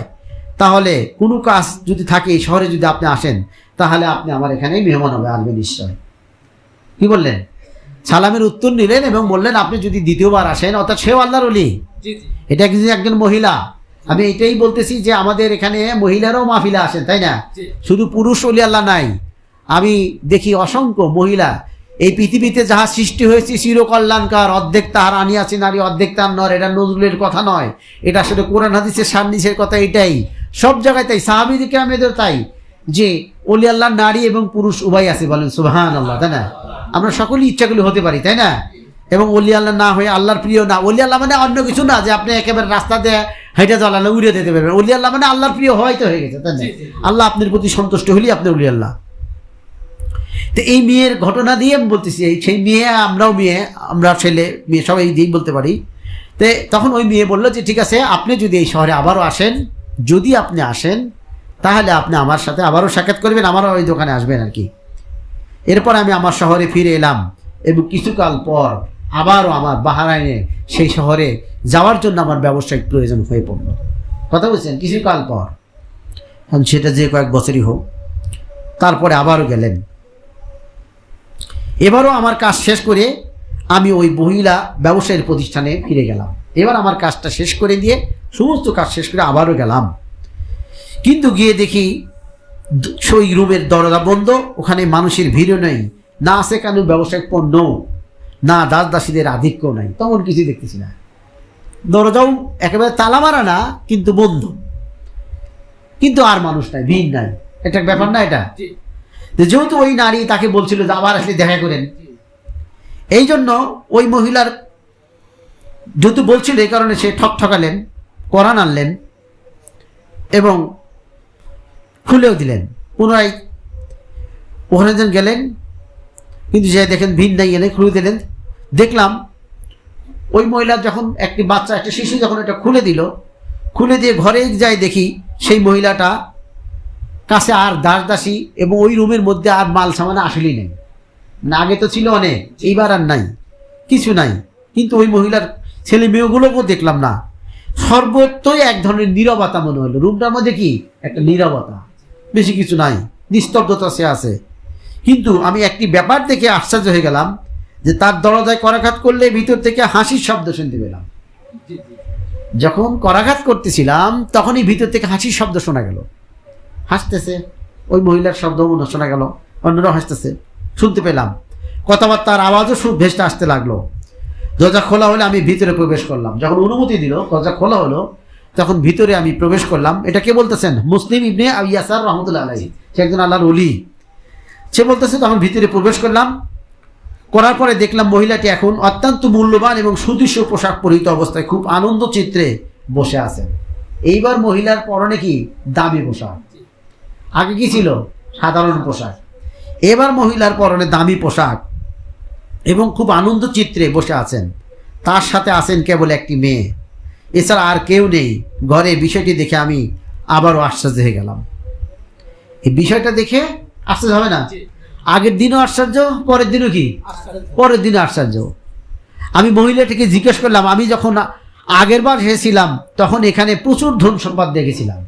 তাহলে কোনো কাজ যদি থাকে এই শহরে যদি আপনি আসেন, তাহলে আপনি আমার এখানেই মেহমান হবে, আসবেন নিশ্চয়। কি বললেন? সালামের উত্তর নিলেন এবং বললেন, আপনি যদি দ্বিতীয়বার আসেন, অর্থাৎ সেও আল্লাহর ওলি, এটা কিন্তু একজন মহিলা। আমি এটাই বলতেছি যে আমাদের এখানে মহিলারাও মাহফিলে আসেন, তাই না? শুধু পুরুষ ওলি আল্লাহ নাই। আমি দেখি অসংখ্য মহিলা, এই পৃথিবীতে যাহা সৃষ্টি হয়েছে চিরকল্যাণকার, অর্ধেক তাহার আনিয়াছে নারী, অর্ধেক তার নর, এটা নজরুলের কথা নয়, এটা আসলে কোরআন হাদিসের সান্নিধ্যের কথা। এটাই সব জায়গায় তাই, সাহাবী কিরামদের তাই, যে ওলি আল্লাহ নারী এবং পুরুষ উভয় আছে, বলেন সুবহানাল্লাহ, তাই না? আমরা সকলেই ইচ্ছাগুলো হতে পারি, তাই না? এবং ওলি আল্লাহ না হয়ে আল্লাহর প্রিয় না। ওলি আল্লাহ মানে অন্য কিছু না যে আপনি একেবারে রাস্তা দিয়ে হেঁটে জ্বালানো উড়ে দিতে পারবেন। ওলি আল্লাহ মানে আল্লাহর প্রিয় হয়তো হয়ে গেছে, তাই না? আল্লাহ আপনার প্রতি সন্তুষ্ট হলেই আপনি ওলি আল্লাহ। তো এই মেয়ের ঘটনা দিয়ে আমি বলতেছি, সেই মেয়ে, আমরাও মেয়ে, আমরা ছেলে মেয়ে সবাই দিয়েই বলতে পারি। তো তখন ওই মেয়ে বললো যে ঠিক আছে, আপনি যদি এই শহরে আবারও আসেন, যদি আপনি আসেন, তাহলে আপনি আমার সাথে আবারও সাক্ষাৎ করবেন, আমারও ওই দোকানে আসবেন আর কি। এরপর আমি আমার শহরে ফিরে এলাম, এবং কিছুকাল পর আবারও আমার বাহরাইনে সেই শহরে যাওয়ার জন্য আমার ব্যবসায়িক প্রয়োজন হয়ে পড়ল। কথা বলছেন, কিছুকাল পর, সেটা যে কয়েক বছরই হোক। তারপরে আবারও গেলেন। এবারও আমার কাজ শেষ করে আমি ওই মহিলা ব্যবসায়ীর প্রতিষ্ঠানে ফিরে গেলাম। এবার আমার কাজটা শেষ করে দিয়ে, সমস্ত কাজ শেষ করে আবারও গেলাম। কিন্তু গিয়ে দেখি সেই রুমের দরজা বন্ধ, ওখানে মানুষের ভিড়ও নেই, না আছে কেন ব্যবসায়িক পণ্য, না দাস দাসীদের আধিক্য নাই, তেমন কিছু দেখতেছি না। দরজাও একেবারে তালা মারা না, কিন্তু বন্ধ, কিন্তু আর মানুষ নাই, ভিড় নাই। এটা ব্যাপার না এটা? যেহেতু ওই নারী তাকে বলছিল যে আবার আসলে দেখা করেন, এই জন্য ওই মহিলার যেহেতু বলছিল, এই কারণে সে ঠকালেন, কোরআন আনলেন এবং খুলেও দিলেন। পুনরায় ওখানে যেন গেলেন, কিন্তু যে দেখেন ভিড় নাই, এনে খুলে দিলেন। দেখলাম ওই মহিলা যখন একটি বাচ্চা, একটা শিশু যখন এটা খুলে দিল, খুলে দিয়ে ঘরে যাই দেখি সেই মহিলাটা কাছে আর দাস দাসী এবং ওই রুমের মধ্যে আর মাল সামান আসলেই নেই। না, আগে তো ছিল অনেক, এইবার আর নাই, কিছু নাই। কিন্তু ওই মহিলার ছেলে মেয়েগুলোকেও দেখলাম না। সর্বত্রই এক ধরনের নীরবতা মনে হলো। রুমটার মধ্যে কি একটা নীরবতা, বেশি কিছু নাই, নিস্তব্ধতা সে আছে। কিন্তু আমি একটি ব্যাপার দেখে আশ্চর্য হয়ে গেলাম যে তার দরজায় করাঘাত করলে ভিতর থেকে হাসির শব্দ শুনতে পেলাম। যখন করাঘাত করতেছিলাম তখনই ভিতর থেকে হাসির শব্দ শোনা গেল। হাসতেছে, ওই মহিলার শব্দ মনে শোনা গেল, অন্যরা হাসতেছে, শুনতে পেলাম। কথাবার্তার আওয়াজও ভেসতে আসতে লাগলো। দরজা খোলা হলে আমি ভিতরে প্রবেশ করলাম। যখন অনুমতি দিল, দরজা খোলা হলো, তখন ভিতরে আমি প্রবেশ করলাম। এটা কে বলতেছেন? মুসলিম ইবনে ইয়াসার রহমতুল্লাহ আলাইহি, সে একজন আল্লাহর ওলি। সে বলতেছে, তখন ভিতরে প্রবেশ করলাম। করার পরে দেখলাম মহিলাটি এখন অত্যন্ত মূল্যবান এবং সুদৃশ্য পোশাক পরিহিত অবস্থায় খুব আনন্দ চিত্রে বসে আছেন। এইবার মহিলার পরনে কি দামি পোশাক, আগে কি ছিল সাধারণ পোশাক, এবার মহিলার পরনে দামি পোশাক এবং খুব আনন্দ চিত্রে বসে আছেন। তার সাথে আছেন কেবল একটি মেয়ে, এছাড়া আর কেউ নেই ঘরে। বিষয়টি দেখে আমি আবারও আশ্চর্য হয়ে গেলাম। এই বিষয়টা দেখে আশ্চর্য হবে না? আগের দিনও আশ্চর্য, পরের দিনও কি, পরের দিনও আশ্চর্য। আমি মহিলাটিকে জিজ্ঞেস করলাম, আমি যখন আগের বার এসেছিলাম তখন এখানে প্রচুর ধন সম্পদ দেখেছিলাম।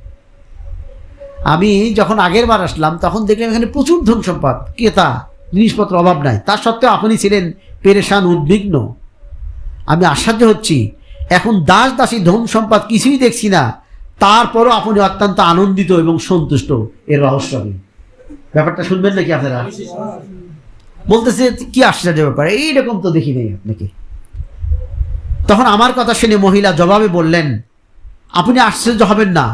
আমি যখন আগের বার আসলাম তখন দেখলাম এখানে প্রচুর ধন সম্পদ, ক্রেতা, জিনিসপত্র অভাব নাই। তার সত্ত্বেও আপনি ছিলেন পেরেশান, উদ্বিগ্ন। আমি আশ্চর্য হচ্ছি, এখন দাস দাসী ধন সম্পদ কিছুই দেখছি না, তারপরও আপনি অত্যন্ত আনন্দিত এবং সন্তুষ্ট। এর রহস্য কি? ব্যাপারটা শুনবেন নাকি আপনারা? বলতেছে কি আশ্চর্য ব্যাপার, এইরকম তো দেখি নেই আপনাকে। তখন আমার কথা শুনে মহিলা জবাবে বললেন, আপনি আশ্চর্য হবেন না,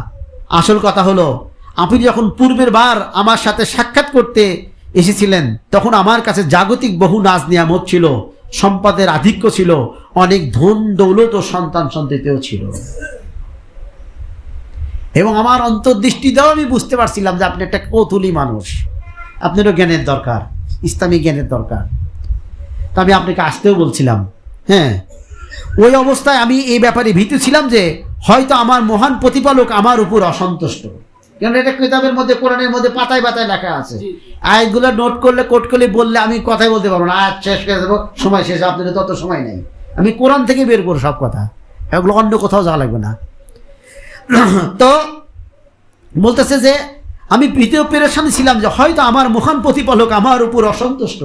আসল কথা হলো আপনি যখন পূর্বের বার আমার সাথে সাক্ষাৎ করতে এসেছিলেন তখন আমার কাছে জাগতিক বহু নাজ নিয়ামত ছিল, সম্পদের আধিক্য ছিল, অনেক ধন দৌলত ও সন্তান সন্ততিও ছিল, এবং আমার অন্তর্দৃষ্টি দেওয়া আমি বুঝতে পারছিলাম যে আপনি একটা কৌতূহলী মানুষ, আপনারও জ্ঞানের দরকার, ইসলামী জ্ঞানের দরকার। তা আমি আপনাকে আসতেও বলছিলাম। হ্যাঁ, ওই অবস্থায় আমি এই ব্যাপারে ভীতু ছিলাম যে হয়তো আমার মহান প্রতিপালক আমার উপর অসন্তুষ্ট, কারণ এটা কিতাবের মধ্যে, কোরআনের মধ্যে পাতায় পাতায় লেখা আছে। আয়াতগুলো নোট করলে, কোট করলে বললে আমি কথাই বলতে পারবো না, আয়াত শেষ করে দেবো, সময় শেষ, আপনাদের তত সময় নেই। আমি কোরআন থেকে বের করবো সব কথা, এগুলো অন্য কোথাও যাওয়া লাগবে না। তো বলতেছে যে আমি ভীতু পেরেশান ছিলাম যে হয়তো আমার মহান প্রতিপালক আমার উপর অসন্তুষ্ট,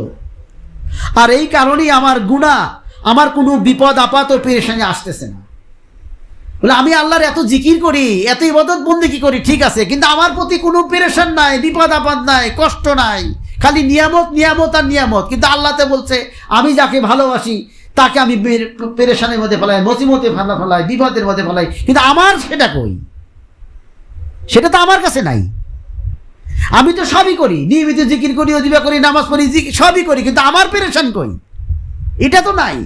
আর এই কারণেই আমার গুনাহ, আমার কোনো বিপদ আপদ ও পেরেশানি আসতেছে না। বলে আমি আল্লাহর এত জিকির করি, এত ইবাদত বন্দেগী করি, ঠিক আছে, কিন্তু আমার প্রতি কোনো পেরেশান নাই, বিপদ আপদ নাই, কষ্ট নাই, খালি নিয়ামত নিয়ামত আর নিয়ামত। কিন্তু আল্লাহতে বলছে আমি যাকে ভালোবাসি তাকে আমি পেরেশানের মধ্যে ফেলাই, মুসিবতে ফেলাই, বিপদের মধ্যে ফেলাই, কিন্তু আমার সেটা কই? সেটা তো আমার কাছে নাই। আমি তো সবই করি, নিয়মিত জিকির করি, ওজিফা করি, নামাজ পড়ি, সবই করি, কিন্তু আমার পেরেশান কই? এটা তো নাই।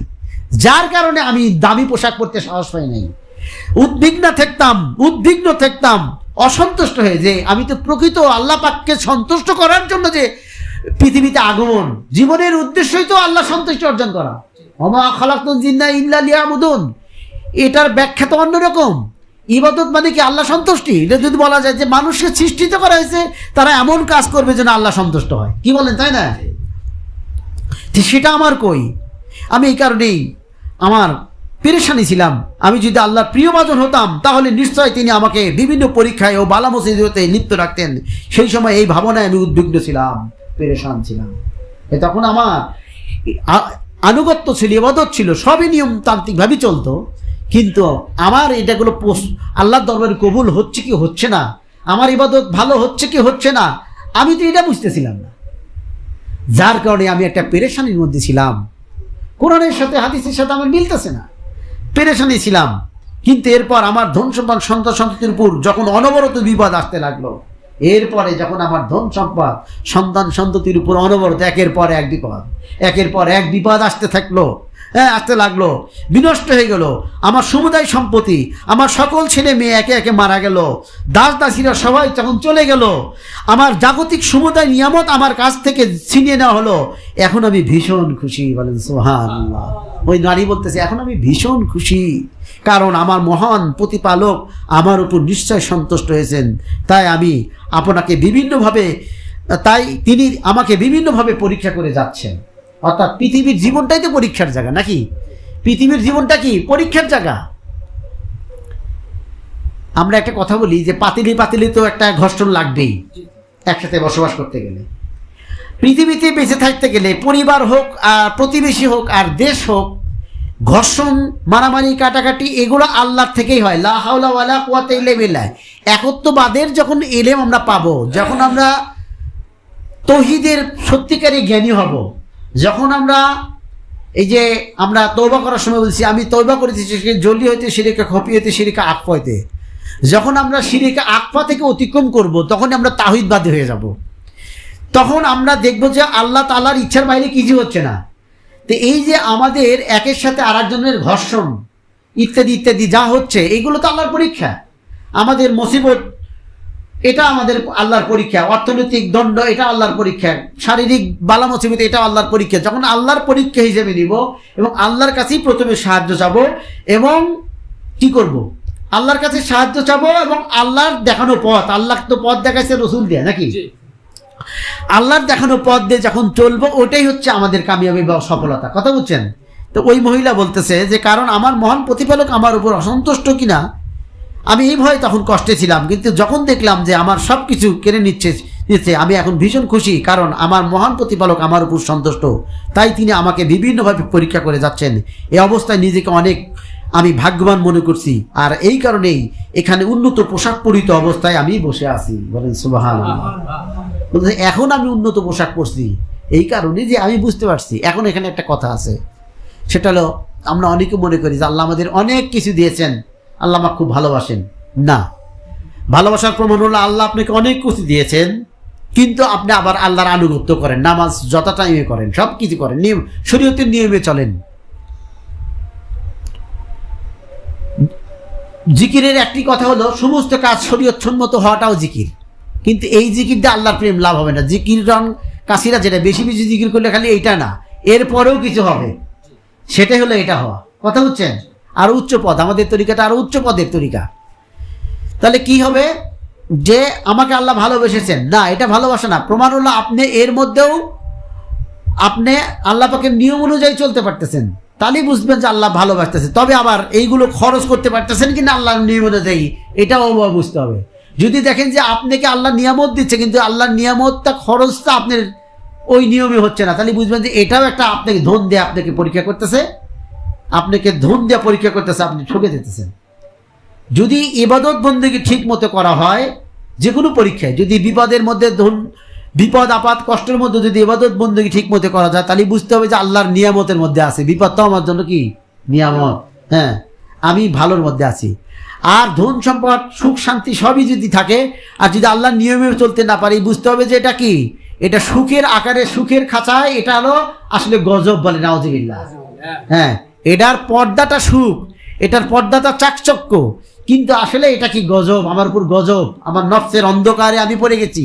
যার কারণে আমি দামি পোশাক পরতে সাহস পাই নাই, উদ্বিগ্ন থাকতাম, অসন্তুষ্ট হয়ে, যে আমি তো প্রকৃত আল্লাহ পাককে সন্তুষ্ট করার জন্য যে পৃথিবীতে আগমন, জীবনের উদ্দেশ্যই তো আল্লাহ সন্তুষ্টি অর্জন করা। ওমা খালাকতুল জিন্না ইল্লা লিয়াবুদুন, এটার ব্যাখ্যা তো অন্যরকম। ইবাদত মানে কি আল্লাহ সন্তুষ্টি? এটা যদি বলা যায় যে মানুষকে সৃষ্টিত করা হয়েছে তারা এমন কাজ করবে যেন আল্লাহ সন্তুষ্ট হয়, কি বলেন, তাই না? সেটা আমার কই? আমি এই কারণেই আমার পেরেশানি ছিলাম। আমি যদি আল্লাহর প্রিয়ভাজন হতাম তাহলে নিশ্চয় তিনি আমাকে বিভিন্ন পরীক্ষায় ও বালা মুসিবতে লিপ্ত রাখতেন। সেই সময় এই ভাবনায় আমি উদ্বিগ্ন ছিলাম, পেরেশান ছিলাম। তখন আমার আনুগত্য ছিল, ইবাদত ছিল, সবই নিয়মতান্ত্রিকভাবেই চলতো, কিন্তু আমার এটাগুলো আল্লাহর দরবারে কবুল হচ্ছে কি হচ্ছে না, আমার ইবাদত ভালো হচ্ছে কি হচ্ছে না, আমি তো এটা বুঝতেছিলাম না। যার কারণে আমি একটা পেরেশানির মধ্যে ছিলাম, কোরআনের সাথে হাদিসের সাথে আমার মিলতেছে না, পেরেশানি ছিলাম। কিন্তু এরপর আমার ধন সম্পদ, সন্তান সন্ততির উপর যখন অনবরত বিপদ আসতে লাগলো, এরপরে যখন আমার ধন সম্পদ, সন্তান সন্ততির উপর অনবরত একের পর এক বিপদ আসতে থাকলো, আসতে লাগলো, বিনষ্ট হয়ে গেল। আমার সমুদায় সম্পত্তি, আমার সকল ছেলে মেয়ে একে একে মারা গেল, দাস দাসীরা সবাই যখন চলে গেল, আমার জাগতিক সমুদায় নিয়ামত আমার কাছ থেকে ছিনিয়ে নেওয়া হলো। এখন আমি ভীষণ খুশি, বলেন সুবহানাল্লাহ। ওই নারী বলতেছে এখন আমি ভীষণ খুশি, কারণ আমার মহান প্রতিপালক আমার উপর নিশ্চয় সন্তুষ্ট হয়েছেন। তাই আমি আপনাকে তিনি আমাকে বিভিন্নভাবে পরীক্ষা করে যাচ্ছেন। অর্থাৎ পৃথিবীর জীবনটাই তো পরীক্ষার জায়গা, নাকি? পৃথিবীর জীবনটা কি পরীক্ষার জায়গা? আমরা একটা কথা বলি যে পাতিলি তো একটা ঘর্ষণ লাগবেই একসাথে বসবাস করতে গেলে। পৃথিবীতে বেঁচে থাকতে গেলে পরিবার হোক আর প্রতিবেশী হোক আর দেশ হোক, ঘর্ষণ, মারামারি, কাটাকাটি এগুলো আল্লাহর থেকেই হয়। লা হাওলা ওয়ালা কুওয়াতা ইল্লা বিল্লাহ। একত্ববাদের যখন এলেম আমরা পাবো, যখন আমরা তৌহিদের সত্যিকারী জ্ঞানী হব, যখন আমরা আমরা তওবা করার সময় বলছি আমি তওবা করেছি জলি হইতে শিরকে খফি হইতে শিরকে আকফা হইতে, যখন আমরা শিরকে আকফা থেকে অতিক্রম করব তখন আমরা তাওহীদবাদী হয়ে যাব। তখন আমরা দেখব যে আল্লাহ তাআলার ইচ্ছার বাইরে কিছু হচ্ছে না। তো এই যে আমাদের একের সাথে আরেকজনের ঘর্ষণ ইত্যাদি ইত্যাদি যা হচ্ছে, এগুলো তো আল্লাহর পরীক্ষা। আমাদের মুসিবত, এটা আমাদের আল্লাহর পরীক্ষা। অর্থনৈতিক দণ্ড, এটা আল্লাহর পরীক্ষা। শারীরিক বালা মুসিবত, এটা আল্লাহর পরীক্ষা। যখন আল্লাহর পরীক্ষা হিসেবে নিব এবং আল্লাহর কাছেই প্রথমে সাহায্য চাবো, এবং কি করব? আল্লাহর কাছে সাহায্য চাবো এবং আল্লাহর দেখানো পথ, আল্লাহ তো পথ দেখাইছে রসুল দিয়ে, নাকি? আল্লাহর দেখানো পথ দিয়ে যখন চলবো, ওটাই হচ্ছে আমাদের কামিয়াবি বা সফলতা। কথা বুঝছেন? তো ওই মহিলা বলতেছে যে কারণ আমার মহান প্রতিপালক আমার উপর অসন্তুষ্ট কিনা আমি এই ভয়ে তখন কষ্টে ছিলাম, কিন্তু যখন দেখলাম যে আমার সব কিছু কেড়ে নিচ্ছে আমি এখন ভীষণ খুশি, কারণ আমার মহান প্রতিপালক আমার উপর সন্তুষ্ট। তাই তিনি আমাকে বিভিন্নভাবে পরীক্ষা করে যাচ্ছেন। এই অবস্থায় নিজেকে অনেক আমি ভাগ্যবান মনে করছি, আর এই কারণেই এখানে উন্নত পোশাক পরিহিত অবস্থায় আমি বসে আছি। বলেন সুবহানাল্লাহ। এখন আমি উন্নত পোশাক পরছি এই কারণে যে আমি বুঝতে পারছি। এখন এখানে একটা কথা আছে, সেটা হলো আমরা অনেকে মনে করি যে আল্লাহ আমাদের অনেক কিছু দিয়েছেন, আল্লাহ আমাকে খুব ভালোবাসেন। না, ভালোবাসার প্রমাণ হলো আল্লাহ আপনাকে অনেক কিছু দিয়েছেন, কিন্তু আপনি আবার আল্লাহর আনুগত্য করেন, নামাজ যত টাইমে করেন, সব কিছু করেন, নিয়ম শরীয়তের নিয়মে চলেন। জিকিরের একটি কথা হলো সমস্ত কাজ শরীয়ত সম্মত হওয়াটাও জিকির, কিন্তু এই জিকির দিয়ে আল্লাহর প্রেম লাভ হবে না। জিকির রং কাসিরা, যেটা বেশি বেশি জিকির করলে খালি এইটা না, এরপরেও কিছু হবে, সেটাই হলো এটা হওয়া। কথা হচ্ছেন? আরো উচ্চ পদ, আমাদের তরিকাটা আরো উচ্চ পদের তরিকা। তাহলে কি হবে যে আমাকে আল্লাহ ভালোবেসেছেন? না, এটা ভালোবাসা না। প্রমাণ হলো আপনি এর মধ্যেও আপনি আল্লাহ পাকের নিয়ম অনুযায়ী চলতে পারতেছেন, তাহলেই বুঝবেন যে আল্লাহ ভালোবাসতেছে। তবে আবার এইগুলো খরচ করতে পারতেছেন কিনা আল্লাহর নিয়ম অনুযায়ী, এটাও বুঝতে হবে। যদি দেখেন যে আপনাকে আল্লাহ নিয়ামত দিচ্ছে, কিন্তু আল্লাহর নিয়ামতটা খরচটা আপনার ওই নিয়মে হচ্ছে না, তাহলে বুঝবেন যে এটাও একটা আপনাকে ধন দিয়ে আপনাকে পরীক্ষা করতেছে, আপনাকে ধন দিয়ে পরীক্ষা করতেছে, আপনি ঠকে যেতেছেন। যদি ইবাদত বন্দেগী ঠিক মতো করা হয়, যে কোনো পরীক্ষায় যদি বিপদের মধ্যে বিপদ আপদ কষ্টের মধ্যে যদি ইবাদত বন্দেগী ঠিক মতো করা যায়, তাহলে বুঝতে হবে যে আল্লাহর নিয়ামতের মধ্যে আছে। বিপদটাও আমার জন্য কি নিয়ামত, হ্যাঁ, আমি ভালোর মধ্যে আছি। আর ধন সম্পদ সুখ শান্তি সবই যদি থাকে, আর যদি আল্লাহর নিয়মে চলতে না পারি, বুঝতে হবে যে এটা কি, এটা সুখের আকারে, সুখের খাঁচায়, এটা হলো আসলে গজব বলে, নাউজুবিল্লাহ। হ্যাঁ, এটার পর্দাটা সুখ, এটার পর্দাটা চাকচক্য, কিন্তু আসলে এটা কি গজব, আমার উপর গজব, আমার নফসের অন্ধকারে আমি পড়ে গেছি,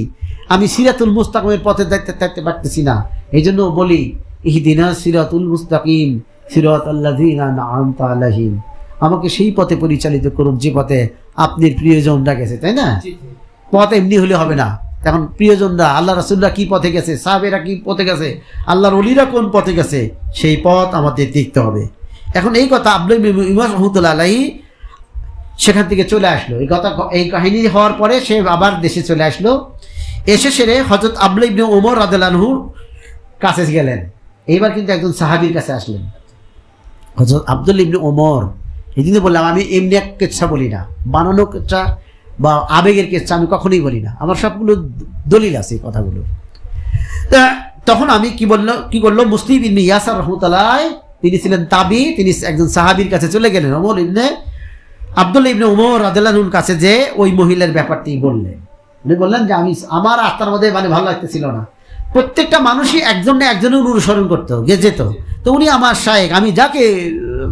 আমি সিরাতুল মুস্তাকিমের পথে থাকতে পারতেছি না। এই জন্য বলি, ইহদিনাস সিরাতুল মুস্তাকিম সিরাতাল্লাযীনা আন'আমতা আলাইহিম, আমাকে সেই পথে পরিচালিত করুন যে পথে আপনার প্রিয়জনরা গেছে, তাই না? পথ এমনি হলে হবে না, এখন প্রিয়জনরা, আল্লাহ রাসূলরা কি পথে গেছে, সাহাবেরা কি পথে গেছে, আল্লাহর ওলিরা কোন পথে গেছে, সেই পথ আমাদের দেখতে হবে। এখন এই কথা আব্দুল্লাহ ইবনে উমর রাহমাতুল্লাহ আলাইহি সেখান থেকে চলে আসলো। এই কাহিনী হওয়ার পরে সে আবার দেশে চলে আসলো। এসে সেরে হযরত আব্দুল্লাহ ইবনে উমর রাদিয়াল্লাহু আনহুর কাছে গেলেন। এইবার কিন্তু একজন সাহাবীর কাছে আসলেন। হযরত আব্দুল্লাহ ইবনে উমর, এই জন্য বললাম আমি এমনি এক কেচ্ছা বলি না, বানানো কেচ্ছা বা আবেগের কেচ্ছা আমি কখনোই বলি না, আমার সবগুলো দলিল আছে এই কথাগুলো। তখন আমি কি করলো, মুসলিম ইবনে ইয়াসার রাহমাতুল্লাহ, তিনি ছিলেন তাবি, তিনি একজন সাহাবীর কাছে চলে গেলেন, আব্দুল্লাহ ইবনে উমর রাদিয়াল্লাহু আনহুর কাছে, যে ওই মহিলার ব্যাপারটি বললেন। উনি বললেন যে আমার আত্মার মধ্যে ভালো লাগতেছিল না, প্রত্যেকটা মানুষই একজন না একজনের অনুসরণ করতো, যেত। তো উনি আমার শায়েখ, আমি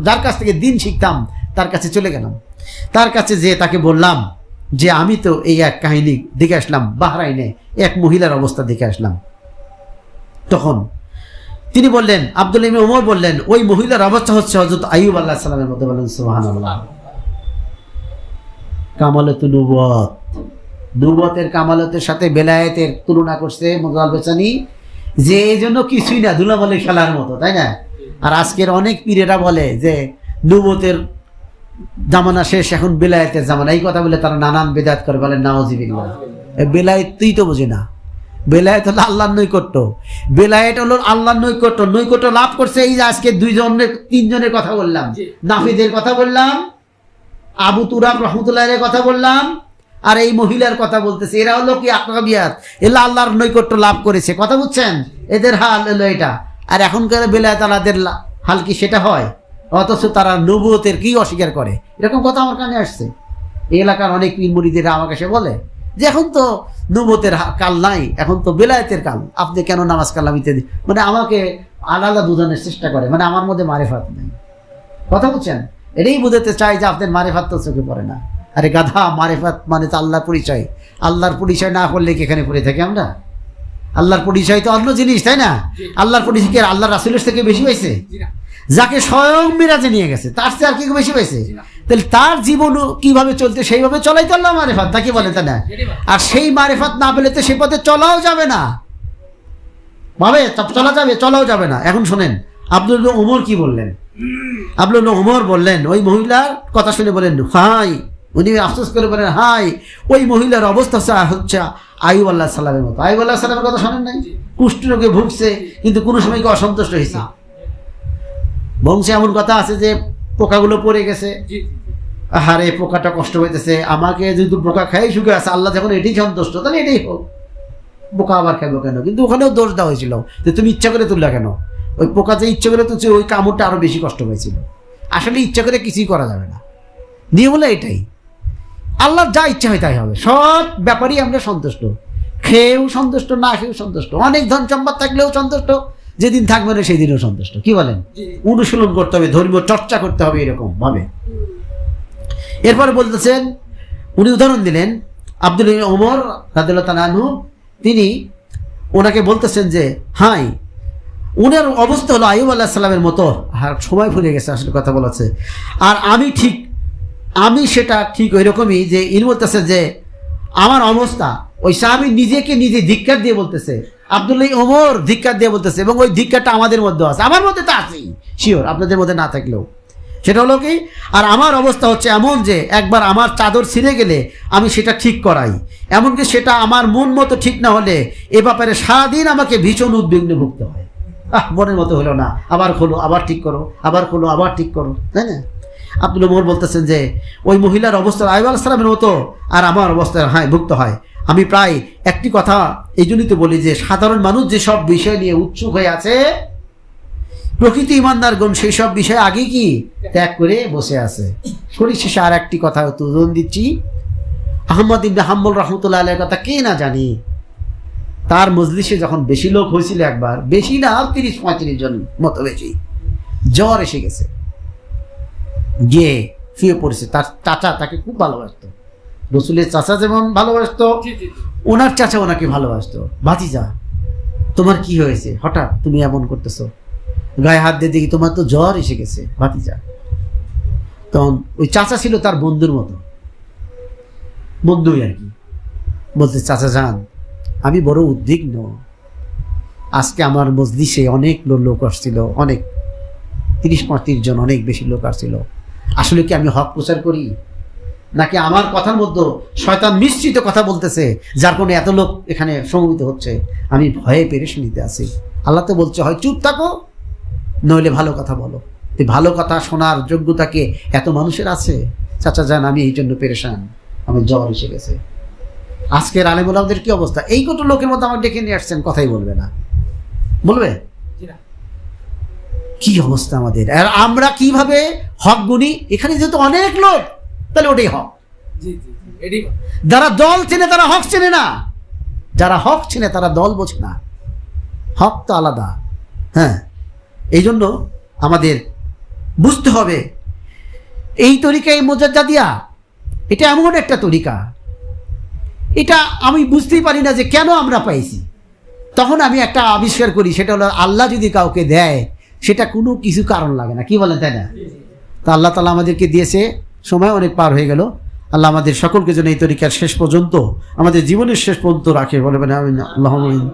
যার কাছ থেকে দিন শিখতাম তার কাছে চলে গেলাম। তার কাছে যে তাকে বললাম যে আমি তো এই এক কাহিনী দেখে আসলাম, বাহরাইনে এক মহিলার অবস্থা দেখে আসলাম। তখন তিনি বললেন, আব্দুল্লাহ ইবনে উমর বললেন, ওই মহিলার অবস্থা হচ্ছে হযরত আইয়ুব আলাইহিস সালামের মধ্যে। বলেন সুবহানাল্লাহ। কামালাতুন নবুওয়াত, নবুওয়াতের কামালতের সাথে বেলায়েতের তুলনা করছে মুজাল বেচানি, যে এই জন্য কিছুই না, ধুলাবালি খেলার মতো, তাই না? আর আজকের অনেক পীরেরা বলে যে নবুওয়াতের জামানা শেষ, এখন বেলায়েতের জামানা, এই কথা বলে তারা নানান বেদাত করে, বলেন নাউযুবিল্লাহ। বেলায়েত তুই তো বুঝি না, বেলায়েত হলো আল্লাহর নৈকট্য, বেলায়েত হলো আল্লাহর নৈকট্য। নৈকট্য লাভ করছে এই যে আজকে তিনজনের কথা বললাম, নাফিদের কথা বললাম, আবু তুরাব রাহমাতুল্লাহের কথা বললাম, আর এই মহিলার কথা বলতেছে। এরা হলো কি আকরাবিয়াত, এরা আল্লাহর নৈকট্য লাভ করেছে, কথা বুঝছেন? এদের হাল হলো এটা। আর এখনকার বেলায়েত আলাদের হাল কি সেটা হয়? অথচ তারা নবুয়তের কি অস্বীকার করে, এরকম কথা আমার কানে আসছে। এই এলাকার অনেক পীর মুরিদেরা আমাকে সে বলে যে এখন তো নবুয়তের কাল নাই, এখন তো বেলায়েতের কাল, আপনি কেন নামাজ কালাম ইত্যাদি, মানে আমাকে আলাদা বোঝানোর চেষ্টা করে, মানে আমার মধ্যে মারিফাত নেই, কথা বুঝছেন? এটাই বুঝাতে চাই যে আপনার মারিফাত তো চোখে পড়ে না। আরে গাধা, মারিফাত মানে তো আল্লাহর পরিচয়, আল্লাহর পরিচয় না করলে কি এখানে পড়ে থাকি আমরা? আল্লাহর পরিচয় তো অন্য জিনিস, তাই না? আল্লাহর পরিচয় কি আল্লাহ রাসূলের থেকে বেশি পাইছে? যাকে স্বয়ং মিরাজে নিয়ে গেছে তার চেয়ে আর কি বেশি পাইছে? তাহলে তার জীবন কিভাবে চলতে সেইভাবে চলাই তো আল্লাহ মারিফাত, তাকে বলে, তাই না? আর সেই মারিফাত না পেলে তো সে পথে চলাও যাবে না, চলাও যাবে না। এখন শোনেন আব্দুল্লাহ ওমর কি বললেন। আব্দুল্লাহ ওমর বললেন, ওই মহিলার কথা শুনে বলেন হাই, উনি আফসোস করে বলেন হাই, ওই মহিলার অবস্থা হচ্ছে আইয়ুব আলাইহিস সালামের মতো। আইয়ুব আলাইহিস সালামের কথা শোনেন নাই? কুষ্ঠ রোগে ভুগছে, কিন্তু কোনো সময় কি অসন্তুষ্ট হয়েছে? বংশে এমন কথা আছে যে পোকাগুলো পড়ে গেছে, আহারে পোকাটা কষ্ট হইতেছে, আমাকে যেহেতু পোকা খাই সুখে আছে, আল্লাহ যখন এটাই সন্তুষ্ট তাহলে এটাই হোক, পোকা আবার খাইবো কেন? কিন্তু ওখানেও দোষ দেওয়া হয়েছিল যে তুমি ইচ্ছা করে তুললা কেন? ওই পোকা যে ইচ্ছা করে তুলছে ওই কামড়টা আরো বেশি কষ্ট হয়েছিল। আসলে ইচ্ছা করে কিছুই করা যাবে না। নিয়ম হলো এটাই, আল্লাহর যা ইচ্ছা হয় তাই হবে। সব ব্যাপারই আমরা সন্তুষ্ট, খেয়েও সন্তুষ্ট, না খেয়েও সন্তুষ্ট, অনেক ধন সম্পদ থাকলেও সন্তুষ্ট, যেদিন থাকবে না সেই দিনও সন্তুষ্ট। কি বলেন? অনুশীলন করতে হবে, ধর্মীয় চর্চা করতে হবে এরকম ভাবে। এরপরে বলতেছেন, উনি উদাহরণ দিলেন আব্দুল ওমর রাদিয়াল্লাহু তাআলা আনহু, তিনি ওনাকে বলতেছেন যে হাই, উনার অবস্থা হলো আইয়ুব আলাইহিস সালামের মতো। আর সময় ফুরিয়ে গেছে আসলে কথা বলাছে। আর আমি সেটা ঠিক ওই রকমই, যে ইনি বলতেছে যে আমার অবস্থা, ওই সাহাবী নিজেকে নিজে ধিক্কার দিয়ে বলতেছে, আব্দুল্লাহ ওমর ধিক্কার দিয়ে বলতেছে, এবং ওই ধিক্কারটা আমাদের মধ্যে আছে, আমার মধ্যে তো আছেই শিওর, আপনাদের মধ্যে না থাকলেও। সেটা হলো কি, আর আমার অবস্থা হচ্ছে এমন যে একবার আমার চাদর ছিঁড়ে গেলে আমি সেটা ঠিক করাই, এমনকি সেটা আমার মন মতো ঠিক না হলে এ ব্যাপারে সারাদিন আমাকে ভীষণ উদ্বিগ্ন ভুগতে হয়। মনের মতো হলো না, আবার খোলো, আবার ঠিক করো, আবার খোলো, আবার ঠিক করো, তাই না? আব্দুল ওমর বলতেছেন যে ওই মহিলার অবস্থা আইয়ুব আলাইহিস সালামের মতো, আর আমার অবস্থা ভুগতে হয়। আমি প্রায় একটি কথা এই জন্যই তো বলি যে সাধারণ মানুষ যেসব বিষয় নিয়ে উৎসুক হয়ে আছে, প্রকৃতি ইমানদারগণ সেই সব বিষয় আগে কি ত্যাগ করে বসে আছে। পরিশেষে আর একটি কথা উদাহরণ দিচ্ছি, আহমদ ইবনে হাম্বল রাহমাতুল্লাহ আলাইহির কথা কে না জানি। তার মজলিসে যখন বেশি লোক হয়েছিল, একবার বেশি না 30-35 জন মতো বেশি, জ্বর এসে গেছে, গিয়ে শুয়ে পড়েছে। তার চাচা তাকে খুব ভালোবাসতো, রসুলের চাচা যেমন ভালোবাসতো, ওনার চাচা ওনাকে ভালোবাসতো। ভাতিজা, তোমার কি হয়েছে, হঠাৎ তুমি এমন করতেছো, গায়ে হাত দিয়ে দেখি তোমার তো জ্বর এসে গেছে ভাতিজা। তখন ওই চাচা ছিল তার বন্ধুর মতো, বন্ধুই আর কি। বলতে, চাচা যান, আমি বড় উদ্বিগ্ন, আজকে আমার মজলিসে অনেক লোক আসছিল, অনেক 30-35 জন, অনেক বেশি লোক আসছিল। আসলে কি আমি হক প্রচার করি, নাকি আমার কথার মধ্যে শয়তান মিশ্রিত কথা বলতেছে, যার কারণে এত লোক এখানে সমবেত হচ্ছে? আমি ভয়ে পেরেশানিতে আছি। আল্লাহ তো বলছে, হয় চুপ থাকো, নইলে ভালো কথা বলো। ভালো কথা শোনার যোগ্যতাকে এত মানুষের আছে? চাচা যান, আমি এই জন্য পেরেশান, আমার জ্বর এসে গেছে। আজকের আলেম ওলামাদের কি অবস্থা? এই কত লোকের মধ্যে আমার ডেকে নিয়ে আসছেন, কথাই বলবে না, বলবে কি অবস্থা আমাদের? আর আমরা কিভাবে হক গুনি? এখানে যেহেতু অনেক লোক, তাহলে ওটাই হক। যারা দল চেনে তারা হক চেনে না, যারা হক চেনে তারা দল বোঝে না। হক তো আলাদা। হ্যাঁ, এই জন্য আমাদের বুঝতে হবে এই তরিকা, এই মুজাদ্দাদিয়া, এটা এমন একটা তরিকা, এটা আমি বুঝতেই পারি না যে কেন আমরা পাইছি। তখন আমি একটা আবিষ্কার করি, সেটা হলো আল্লাহ যদি কাউকে দেয় সেটা কোনো কিছু কারণ লাগে না। কি বলেন, তাই না? তা আল্লাহ তাআলা আমাদেরকে দিয়েছে, সময় অনেক পার হয়ে গেল। আল্লাহ আমাদের সকলকে যেন এই তরিকার শেষ পর্যন্ত, আমাদের জীবনের শেষ পর্যন্ত রাখে, বলে আমিন। আল্লাহুম্মা আমিন।